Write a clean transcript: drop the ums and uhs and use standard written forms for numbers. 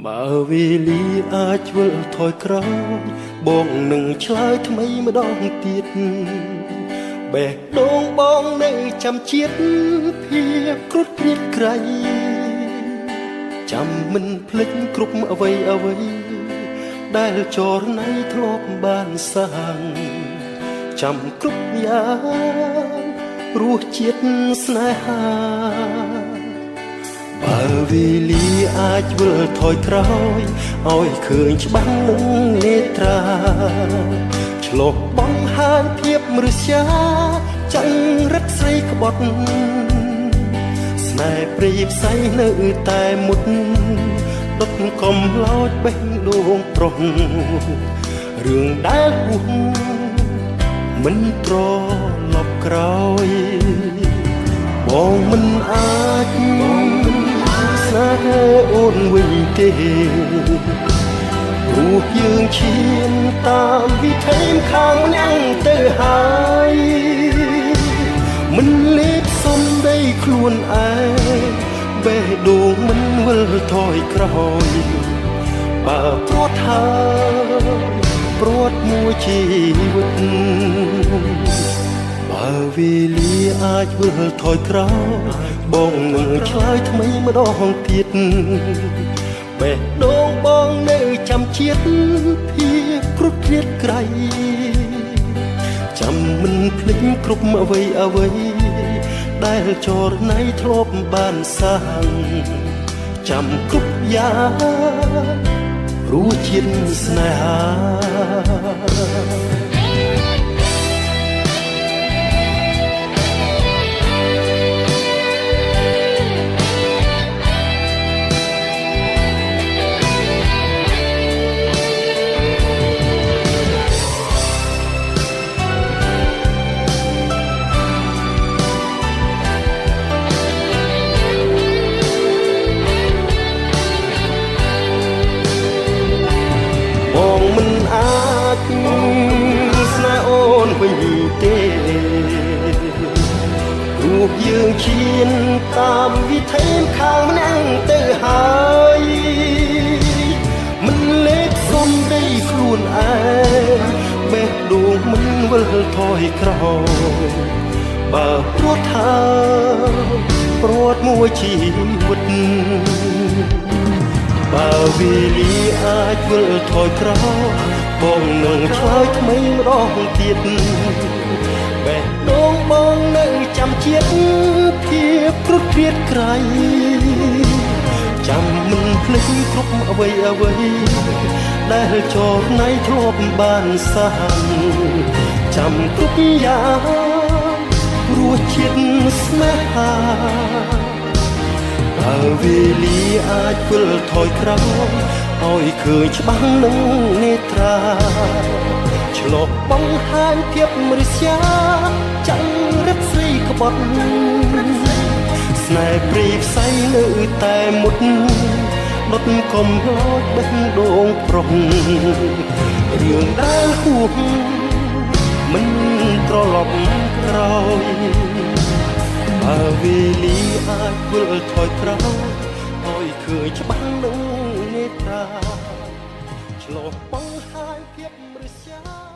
បើវេលាអាចវិលថយក្រោយបងនឹងឆ្លើយថ្មីម្ដងទៀតបេះដូងបងនៅចាំជាតិភាពគ្រុតគ្រៀតក្រៃចាំមិនភ្លេចគ្រប់អ្វីដែលចរណៃធ្លាប់បានសាងចាំគ្រប់យ៉ាងរសជាតិស្នេហាបើវេលាអាចវិលថយក្រោយឲ្យឃើញច្បាស់នឹងនេត្រាឆ្លុះបង្ហាញភាពមរស្យាចង្រិតស្រីក្បត់ស្នេហ៍ព្រាយផ្សៃនៅតែមុតដុតកំឡោចបេះដូងប្រុសរឿងដែលហួសមិនត្រឡប់ក្រោយបងមិនអាចស្នេហ៍អូនវិញទេព្រោះយើងឈានតាមវិថីខាងម្នាក់ទៅហើយមិនលេបសំដីខ្លួនឯងបេះដូងមិនវិលថយក្រោយបើព្រាត់ហើយព្រាត់មួយជីវិតបើវេលាអាចវិលថយក្រោយបងនឹងឆ្លើយថ្មីម្ដងទៀតបេះដូងបងនៅចាំជាតិភាពគ្រុតគ្រៀតក្រៃចាំមិនភ្លេចគ្រប់អ្វីដែលចរណៃធ្លាប់បានសាងចាំគ្រប់យ៉ាងរសជាតិស្នេហាបងមិនអាចស្នេហ៍អូនវិញទេព្រោះយើងឈានតាមវិថីខាងម្នាក់ទៅហើយមិនលេបសំដីខ្លួនឯងបេះដូងមិនវិលថយក្រោយបើព្រាត់ហើយព្រាត់មួយជីវិតបើវេលាអាចវិលថយក្រោយបងនឹងឆ្លើយថ្មីម្ដងទៀតបេះដូងបងនៅចាំជាតិភាពគ្រុតគ្រៀតក្រៃចាំមិនភ្លេចគ្រប់អ្វីដែលចរណៃធ្លាប់បានសាងចាំគ្រប់យ៉ាងរសជាតិស្នេហាបើវេលាអាចវិលថយក្រោយឲ្យឃើញច្បាស់នឹងនេត្រាឆ្លុះបង្ហាញភាពមរស្យាចង្រិតស្រីក្បត់ស្នេហ៍ព្រាយផ្សៃនៅតែមុតដុតកំឡោចបេះដូងប្រុសរឿងដែលហួសមិនត្រឡប់ក្រោយបើវេលាអាចវិលថយក្រោយឲ្យឃើញច្បាស់នឹងនេត្រាឆ្លុះបង្ហាញភាពមរស្យា